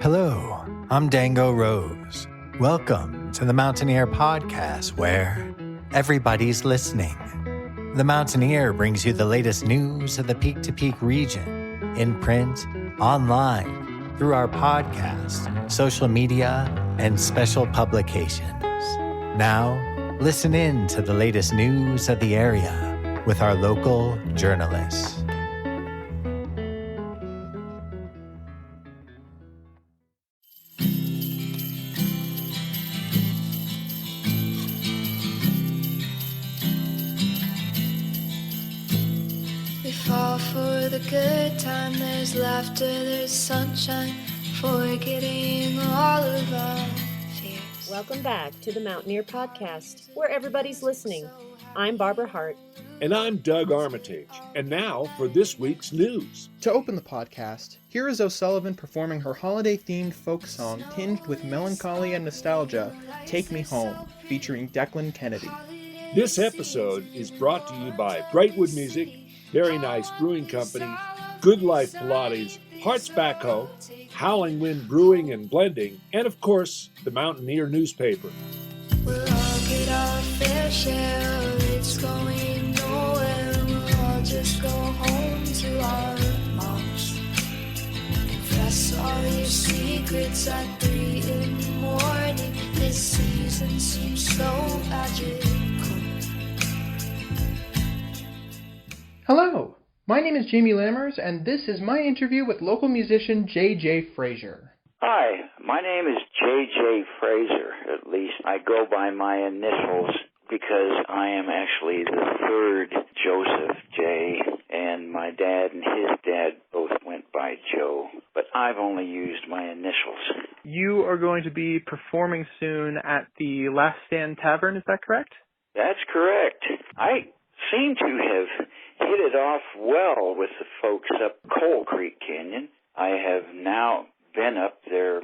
Hello, I'm Dango Rose. Welcome to the Mountaineer Podcast, where everybody's listening. The Mountaineer brings you the latest news of the Peak to Peak region, in print, online, through our podcast, social media, and special publications. Now, listen in to the latest news of the area with our local journalists. Fall for the good time, there's laughter, there's sunshine, forgetting all of our fears. Welcome back to the Mountaineer Podcast, where everybody's listening. I'm Barbara Hardt. And I'm Doug Armitage. And now for this week's news. To open the podcast, here is O'Sullivan performing her holiday-themed folk song tinged with melancholy and nostalgia, Take Me Home, featuring Declan Kennedy. This episode is brought to you by Brightwood Music, Very Nice Brewing Company, Good Life Pilates, Hardt's Backhoe, Howling Wind Brewing and Blending, and of course, the Mountaineer newspaper. We'll all get our fair share of it's going nowhere. We'll all just go home to our moms. Confess all your secrets at 3 in the morning. This season seems so magical. Hello, my name is Jamie Lammers, and this is my interview with local musician J.J. Fraser. Hi, my name is J.J. Fraser. At least I go by my initials because I am actually the third Joseph J., and my dad and his dad both went by Joe, but I've only used my initials. You are going to be performing soon at the Last Stand Tavern, is that correct? That's correct. I seem to have hit it off well with the folks up Coal Creek Canyon. I have now been up there,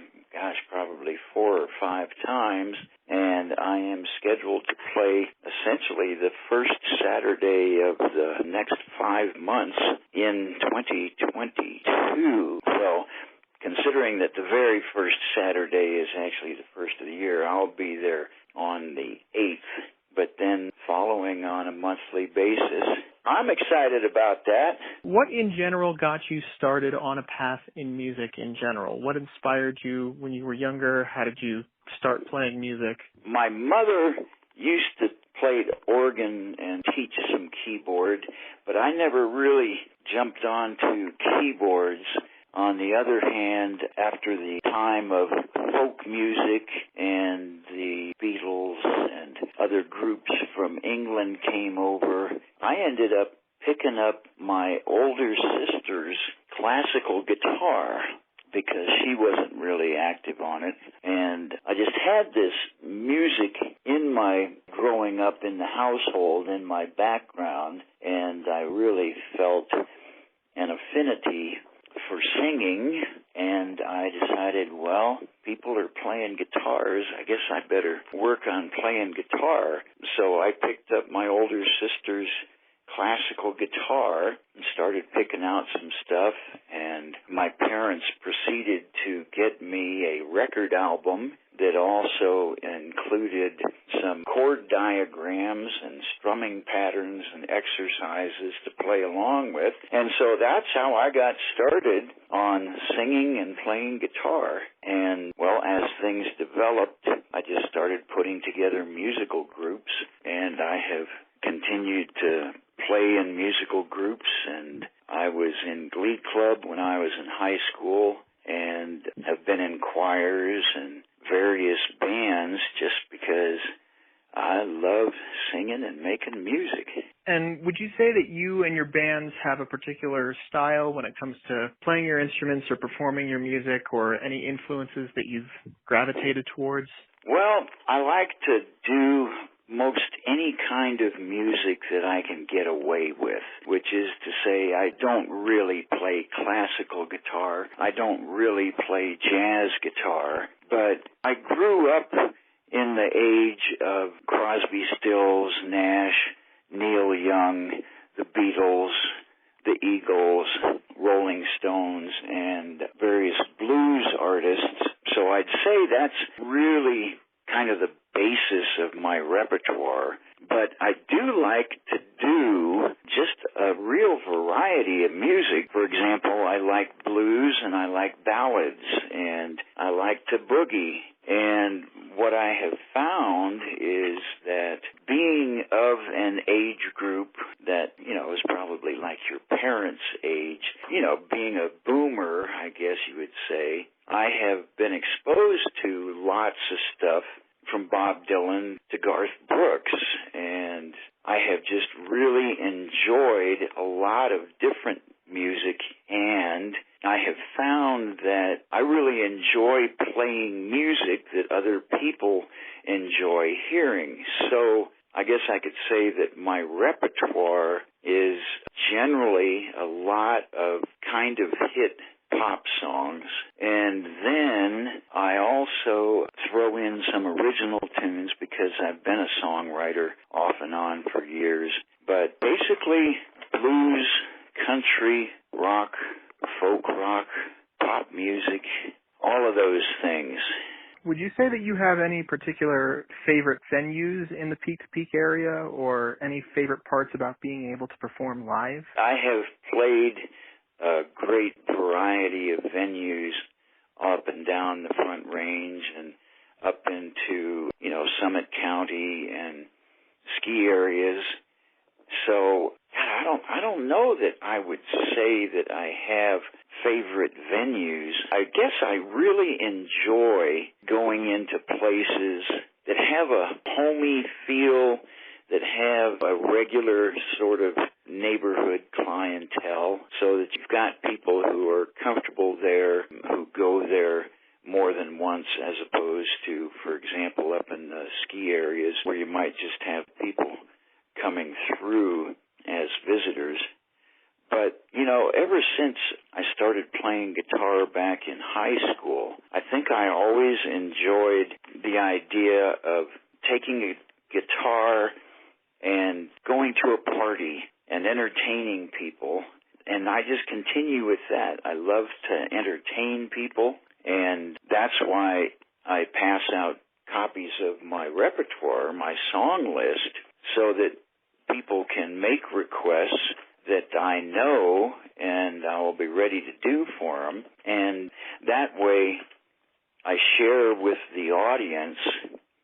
probably 4 or 5 times, and I am scheduled to play essentially the first Saturday of the next 5 months in 2022. So, considering that the very first Saturday is actually the first of the year, I'll be there on the 8th, but then following on a monthly basis. I'm excited about that. What in general got you started on a path in music in general? What inspired you when you were younger? How did you start playing music? My mother used to play the organ and teach some keyboard, but I never really jumped onto keyboards. On the other hand, after the time of folk music and the Beatles and other groups from England came over, I ended up picking up my older sister's classical guitar because she wasn't really active on it. And I just had this music in my growing up in the household, in my background, and I really felt an affinity for singing, and I decided, well, people are playing guitars. I guess I better work on playing guitar. So I picked up my older sister's classical guitar and started picking out some stuff, and my parents proceeded to get me a record album that also included some chord diagrams and strumming patterns and exercises to play along with. And so that's how I got started on singing and playing guitar. And, well, as things developed, I just started putting together musical groups, and I have continued to play in musical groups, and I was in Glee Club when I was in high school and have been in choirs and various bands just because I love singing and making music. And would you say that you and your bands have a particular style when it comes to playing your instruments or performing your music, or any influences that you've gravitated towards? Well, I like to do most any kind of music that I can get away with, which is to say I don't really play classical guitar. I don't really play jazz guitar, but I grew up in the age of Crosby, Stills, Nash, Neil Young, the Beatles, the Eagles, Rolling Stones, and various blues blues artists. So I'd say that's really kind of the basis of my repertoire. But I do like to do just a real variety of music. For example, I like blues and I like ballads and I like to boogie. And what I have found is that being of an age group that, is probably like your parents' age, being a boomer, I guess you would say, I have been exposed to lots of stuff from Bob Dylan to Garth Brooks, and I have just really enjoyed a lot of different music, and I have found that I really enjoy playing music that other people enjoy hearing. So I guess I could say that my repertoire is generally a lot of kind of hit pop songs, and then I also throw in some original tunes because I've been a songwriter off and on for years. But basically, blues, country, rock, folk rock, pop music, all of those things. Would you say that you have any particular favorite venues in the Peak-to-Peak area or any favorite parts about being able to perform live? I have played a great variety of venues up and down the Front Range and up into, Summit County and ski areas. So I don't know that I would say that I have favorite venues. I guess I really enjoy going into places that have a homey feel, that have a regular sort of neighborhood clientele, so that you've got people who are comfortable there, who go there more than once, as opposed to, for example, up in the ski areas where you might just have people coming through as visitors. But, ever since I started playing guitar back in high school, I think I always enjoyed the idea of taking a guitar and going to a party and entertaining people. And I just continue with that. I love to entertain people, and that's why I pass out copies of my repertoire, my song list, so that people can make requests that I know and I will be ready to do for them. And that way I share with the audience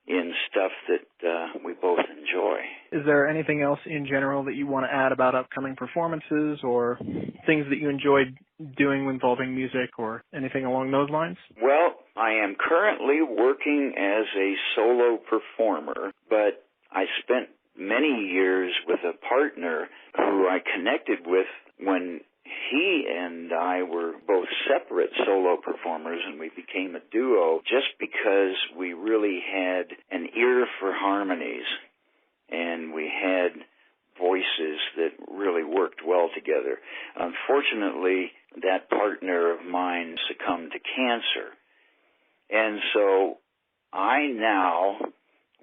in stuff that we both enjoy. Is there anything else in general that you want to add about upcoming performances or things that you enjoyed doing involving music or anything along those lines? Well, I am currently working as a solo performer, but I spent many years with a partner who I connected with when he and I were both separate solo performers, and we became a duo just because we really had an ear for harmonies, and we had voices that really worked well together. Unfortunately, that partner of mine succumbed to cancer, and so I now,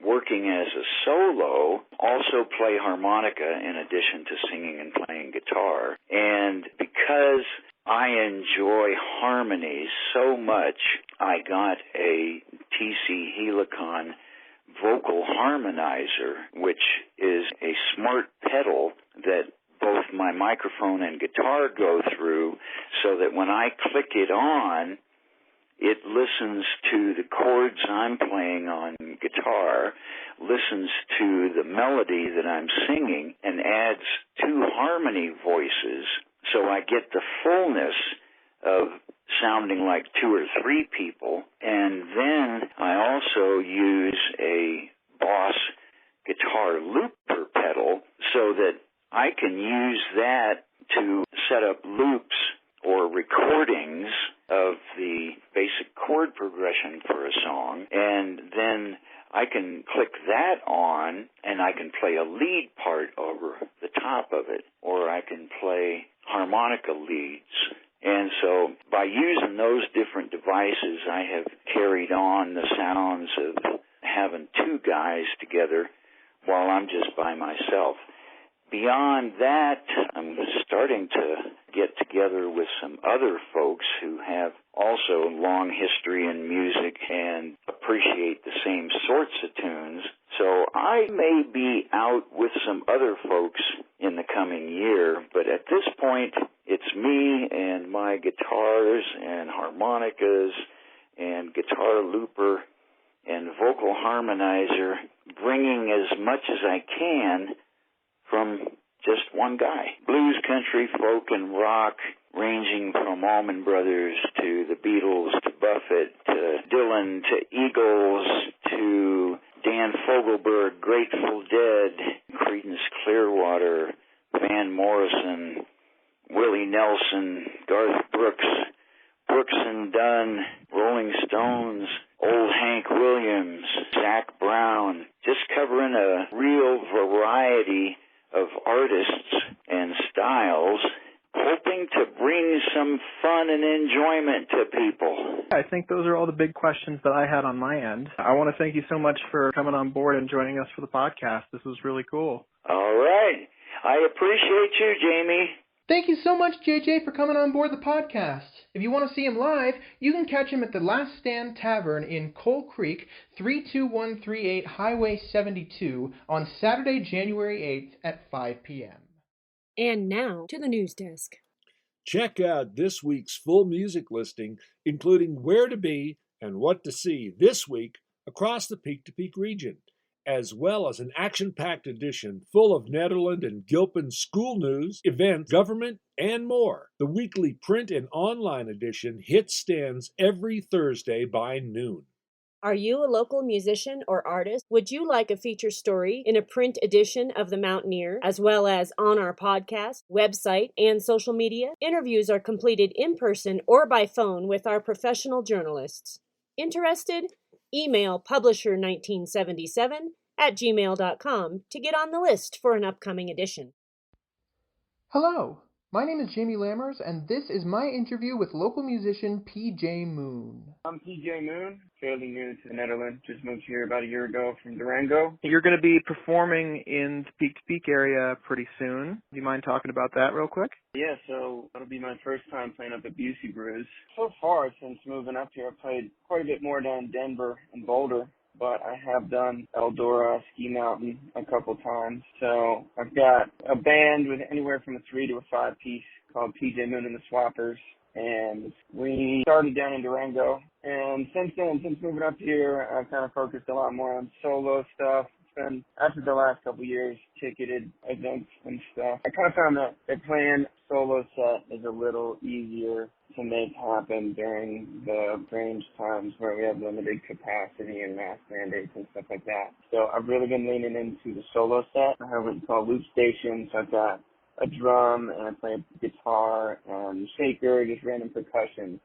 working as a solo, also play harmonica in addition to singing and playing guitar. And because I enjoy harmonies so much, I got a TC Helicon vocal harmonizer, which is a smart pedal that both my microphone and guitar go through, so that when I click it on, it listens to the chords I'm playing on guitar, listens to the melody that I'm singing, and adds two harmony voices, so I get the fullness of sounding like two or three people. And then I also use a Boss guitar looper pedal so that I can use that to set up loops or recordings of the basic chord progression for a song, and then I can click that on and I can play a lead part over the top of it, or I can play harmonica leads. And so by using those different devices, I have carried on the sounds of having two guys together while I'm just by myself. Beyond that, I'm starting to get together with some other folks who have also long history in music and appreciate the same sorts of tunes. So I may be out with some other folks in the coming year, but at this point, it's me and my guitars and harmonicas and guitar looper and vocal harmonizer, bringing as much as I can from just one guy. Blues, country, folk, and rock, ranging from Allman Brothers to the Beatles to Buffett to Dylan to Eagles to Dan Fogelberg, Grateful Dead, Creedence Clearwater, Van Morrison, Willie Nelson, Garth Brooks, Brooks and Dunn, Rolling Stones, Old Hank Williams, Zac Brown, just covering a real variety of artists and styles, hoping to bring some fun and enjoyment to people. I think those are all the big questions that I had on my end. I want to thank you so much for coming on board and joining us for the podcast. This was really cool. All right. I appreciate you, Jamie. Thank you so much, JJ, for coming on board the podcast. If you want to see him live, you can catch him at the Last Stand Tavern in Coal Creek, 32138 Highway 72 on Saturday, January 8th at 5 p.m. And now to the news desk. Check out this week's full music listing, including where to be and what to see this week across the Peak to Peak region, as well as an action-packed edition full of Nederland and Gilpin school news, events, government, and more. The weekly print and online edition hits stands every Thursday by noon. Are you a local musician or artist? Would you like a feature story in a print edition of The Mountaineer, as well as on our podcast, website, and social media? Interviews are completed in person or by phone with our professional journalists. Interested? Email publisher1977@gmail.com to get on the list for an upcoming edition. Hello, my name is Jamie Lammers, and this is my interview with local musician PJ Moon. I'm PJ Moon, fairly new to the Netherlands. Just moved here about a year ago from Durango. You're going to be performing in the Peak to Peak area pretty soon. Do you mind talking about that real quick? Yeah, so that'll be my first time playing up at Busey Brews. So far, since moving up here, I've played quite a bit more down in Denver and Boulder, but I have done Eldora, Ski Mountain a couple times. So I've got a band with anywhere from a 3 to a 5 piece called PJ Moon and the Swappers. And we started down in Durango. And since then, since moving up here, I've kind of focused a lot more on solo stuff. It's been, after the last couple of years, ticketed events and stuff. I kind of found that playing solo set is a little easier to make happen during the strange times where we have limited capacity and mask mandates and stuff like that. So I've really been leaning into the solo set. I have what you call loop stations. I've got a drum and I play a guitar and shaker, just random percussion.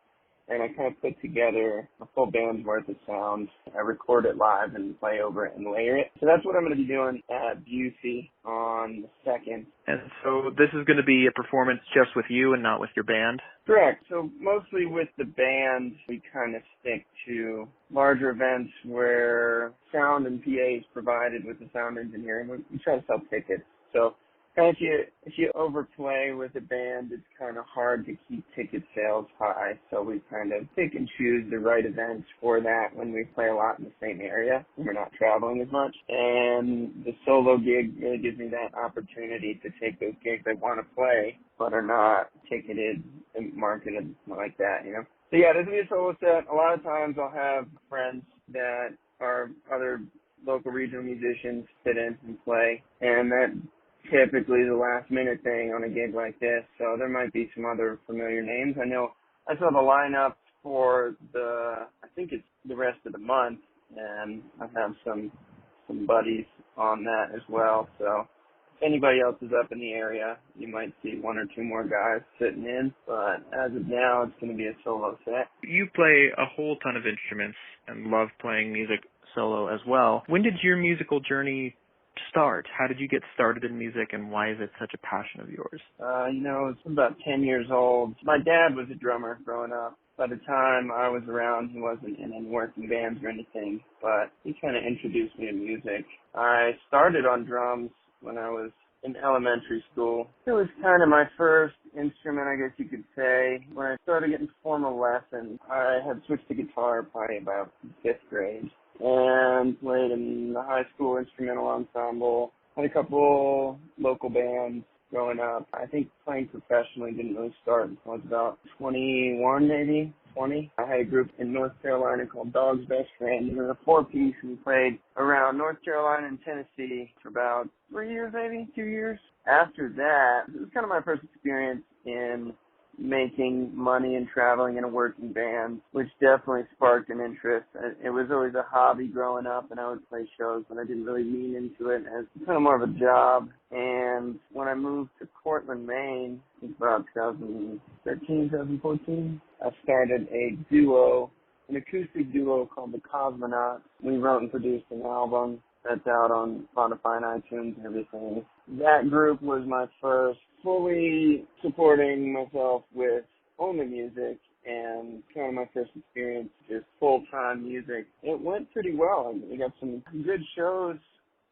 And I kind of put together a full band's worth of sound. I record it live and play over it and layer it. So that's what I'm going to be doing at Busey on the 2nd. And so this is going to be a performance just with you and not with your band? Correct. So mostly with the band, we kind of stick to larger events where sound and PA is provided with the sound engineering. We try to sell tickets. So if you overplay with a band, it's kind of hard to keep ticket sales high. So we kind of pick and choose the right events for that when we play a lot in the same area and we're not traveling as much. And the solo gig really gives me that opportunity to take those gigs I want to play but are not ticketed and marketed like that, you know. So yeah, this will be a solo set. A lot of times I'll have friends that are other local regional musicians sit in and play, and that typically the last minute thing on a gig like this, so there might be some other familiar names. I know I saw the lineup for I think it's the rest of the month, and I have some buddies on that as well. So if anybody else is up in the area, you might see 1 or 2 more guys sitting in, but as of now, it's going to be a solo set. You play a whole ton of instruments and love playing music solo as well. When did your musical journey start? How did you get started in music, and why is it such a passion of yours? It's about 10 years old. My dad was a drummer growing up. By the time I was around, he wasn't in any working bands or anything, but he kind of introduced me to music. I started on drums when I was in elementary school. It was kind of my first instrument, I guess you could say. When I started getting formal lessons, I had switched to guitar probably about 5th grade and played in the high school instrumental ensemble. Had a couple local bands growing up. I think playing professionally didn't really start until I was about 21, maybe 20. I had a group in North Carolina called Dog's Best Friend. We were a 4-piece and we played around North Carolina and Tennessee for about 3 years, maybe 2 years. After that, it was kind of my first experience in making money and traveling in a working band, which definitely sparked an interest. It was always a hobby growing up, and I would play shows, but I didn't really lean into it as kind of more of a job. And when I moved to Portland, Maine, it was about 2013, 2014, I started a duo, an acoustic duo called the Cosmonauts. We wrote and produced an album that's out on Spotify and iTunes and everything. That group was my first fully supporting myself with only music and kind of my first experience just full-time music. It went pretty well. We got some good shows.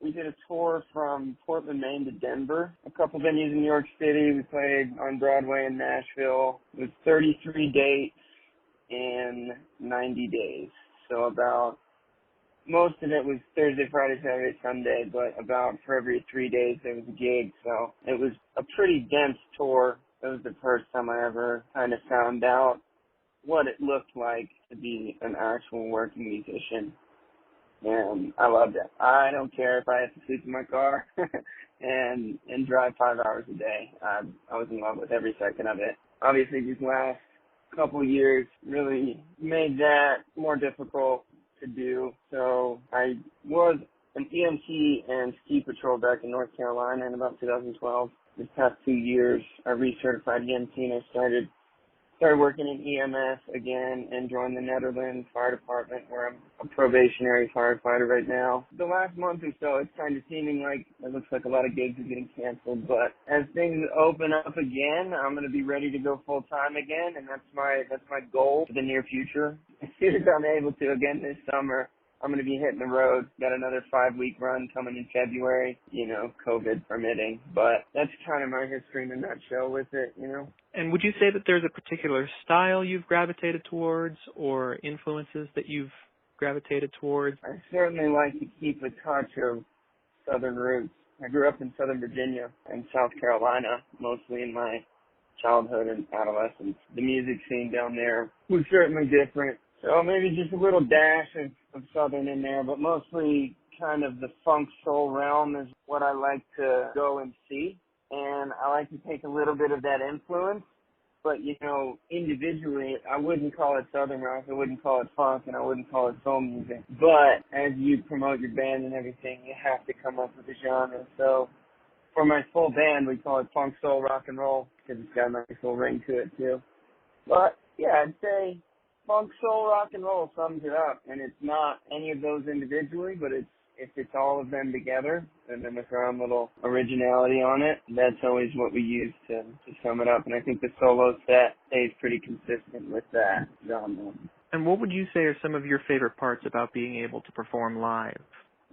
We did a tour from Portland, Maine to Denver, a couple venues in New York City. We played on Broadway in Nashville. It was 33 dates in 90 days. So about most of it was Thursday, Friday, Saturday, Sunday, but about for every 3 days there was a gig. So it was a pretty dense tour. It was the first time I ever kind of found out what it looked like to be an actual working musician. And I loved it. I don't care if I have to sleep in my car and drive 5 hours a day. I was in love with every second of it. Obviously, these last couple years really made that more difficult to do. So I was an EMT and ski patrol back in North Carolina in about 2012. This past 2 years, I recertified EMT and I started working in EMS again and joined the Netherlands Fire Department where I'm a probationary firefighter right now. The last month or so, it's kind of seeming like it looks like a lot of gigs are getting canceled, but as things open up again, I'm going to be ready to go full time again, and that's my goal for the near future. As soon as I'm able to again this summer, I'm going to be hitting the road. Got another 5-week run coming in February, COVID permitting. But that's kind of my history in a nutshell with it, And would you say that there's a particular style you've gravitated towards or influences that you've gravitated towards? I certainly like to keep a touch of Southern roots. I grew up in Southern Virginia and South Carolina, mostly in my childhood and adolescence. The music scene down there was certainly different. So maybe just a little dash of Southern in there, but mostly kind of the funk soul realm is what I like to go and see. And I like to take a little bit of that influence. But, individually, I wouldn't call it Southern rock, I wouldn't call it funk, and I wouldn't call it soul music. But as you promote your band and everything, you have to come up with a genre. So for my full band, we call it funk, soul, rock, and roll, because it's got a nice little ring to it, too. But, yeah, I'd say funk, soul, rock, and roll sums it up. And it's not any of those individually, but if it's all of them together, and then with our own little originality on it, that's always what we use to sum it up. And I think the solo set stays pretty consistent with that genre. And what would you say are some of your favorite parts about being able to perform live?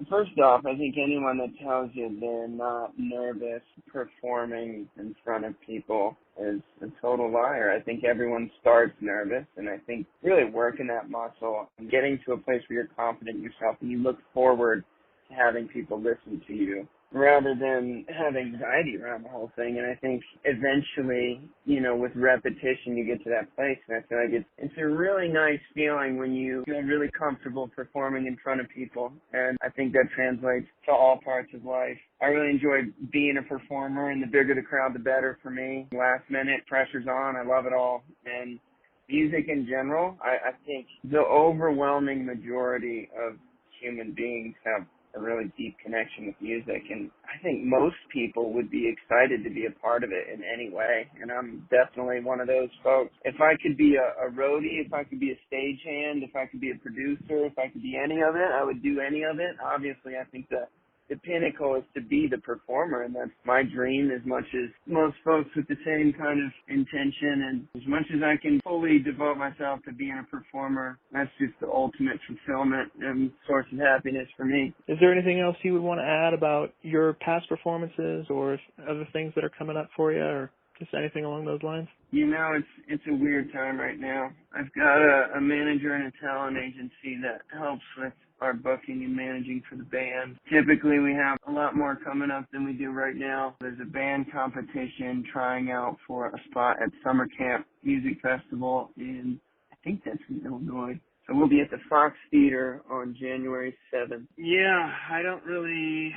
First off, I think anyone that tells you they're not nervous performing in front of people is a total liar. I think everyone starts nervous, and I think really working that muscle and getting to a place where you're confident in yourself and you look forward to having people listen to you rather than have anxiety around the whole thing. And I think eventually, with repetition, you get to that place. And I feel like it's a really nice feeling when you feel really comfortable performing in front of people. And I think that translates to all parts of life. I really enjoy being a performer, and the bigger the crowd, the better for me. Last minute, pressure's on. I love it all. And music in general, I think the overwhelming majority of human beings have a really deep connection with music, and I think most people would be excited to be a part of it in any way, and I'm definitely one of those folks. If I could be a roadie, if I could be a stagehand, if I could be a producer, if I could be any of it, I would do any of it. Obviously, I think the the pinnacle is to be the performer, and that's my dream as much as most folks with the same kind of intention. And as much as I can fully devote myself to being a performer, that's just the ultimate fulfillment and source of happiness for me. Is there anything else you would want to add about your past performances or other things that are coming up for you, or just anything along those lines? You know, it's a weird time right now. I've got a manager and a talent agency that helps with our booking and managing for the band. Typically, we have a lot more coming up than we do right now. There's a band competition trying out for a spot at Summer Camp Music Festival in, I think that's in Illinois. So we'll be at the Fox Theater on January 7th. Yeah, I don't really...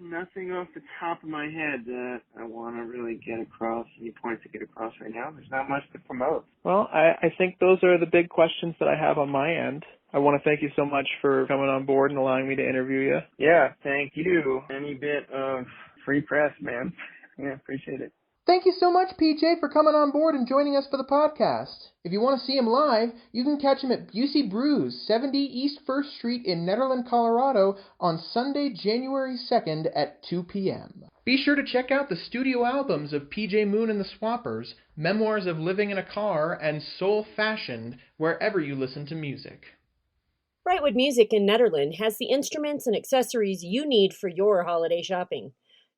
Nothing off the top of my head that I want to really get across, any points to get across right now. There's not much to promote. Well, I think those are the big questions that I have on my end. I want to thank you so much for coming on board and allowing me to interview you. Yeah, thank you. Any bit of free press, man. Yeah, appreciate it. Thank you so much, PJ, for coming on board and joining us for the podcast. If you want to see him live, you can catch him at Busey Brews, 70 East 1st Street in Nederland, Colorado, on Sunday, January 2nd at 2 p.m. Be sure to check out the studio albums of PJ Moon and the Swappers, Memoirs of Living in a Car, and Soul Fashioned, wherever you listen to music. Brightwood Music in Nederland has the instruments and accessories you need for your holiday shopping.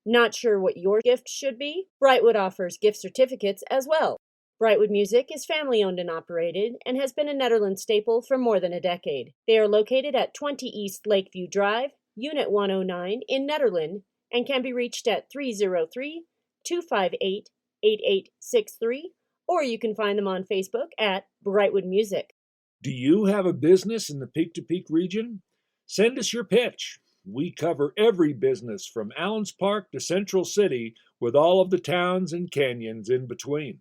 Not sure what your gift should be? Brightwood offers gift certificates as well. Brightwood Music is family-owned and operated and has been a Nederland staple for more than a decade. They are located at 20 East Lakeview Drive, Unit 109 in Nederland, and can be reached at 303-258-8863, or you can find them on Facebook at Brightwood Music. Do you have a business in the Peak-to-Peak region? Send us your pitch. We cover every business from Allens Park to Central City, with all of the towns and canyons in between.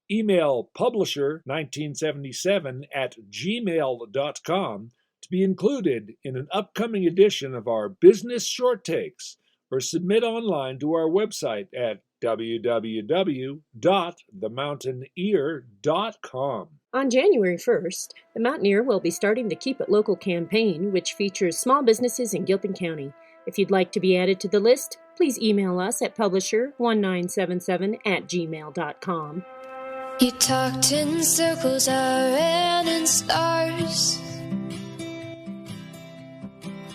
Email publisher1977@gmail.com to be included in an upcoming edition of our Business Short Takes, or submit online to our website at www.themountaineer.com. On January 1st, the Mountaineer will be starting the Keep It Local campaign, which features small businesses in Gilpin County. If you'd like to be added to the list, please email us at publisher1977@gmail.com. You talked in circles, I ran in stars.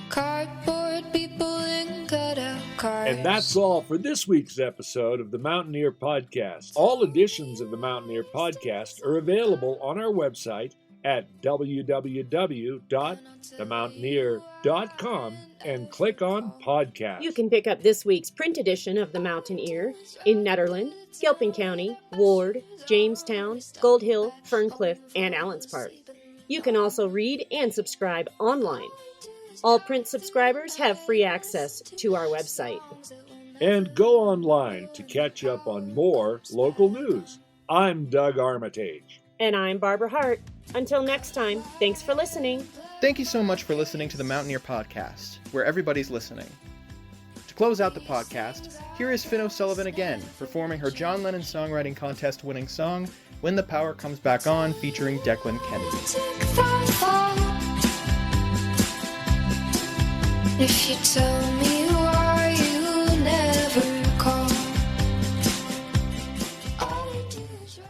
Cardboard people in cutout cars. And that's all for this week's episode of the Mountaineer Podcast. All editions of the Mountaineer Podcast are available on our website at www.themountaineer.com and click on Podcast. You can pick up this week's print edition of the Mountaineer in Nederland, Gilpin County, Ward, Jamestown, Gold Hill, Ferncliff, and Allens Park. You can also read and subscribe online. All print subscribers have free access to our website. And go online to catch up on more local news. I'm Doug Armitage. And I'm Barbara Hardt. Until next time, thanks for listening. Thank you so much for listening to the Mountaineer Podcast, where everybody's listening. To close out the podcast, here is Finn O'Sullivan again, performing her John Lennon Songwriting Contest winning song, When the Power Comes Back On, featuring Declan Kennedy. If you tell me why you never call, all I do is run.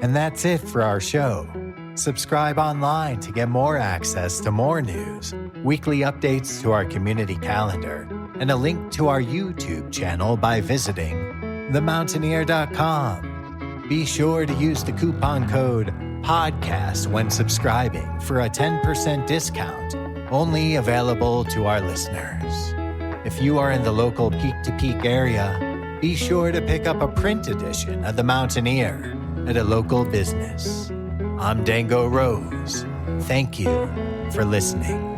And that's it for our show. Subscribe online to get more access to more news, weekly updates to our community calendar, and a link to our YouTube channel by visiting themountaineer.com. Be sure to use the coupon code PODCAST when subscribing for a 10% discount, only available to our listeners. If you are in the local Peak-to-Peak area, be sure to pick up a print edition of The Mountaineer at a local business. I'm Dango Rose. Thank you for listening.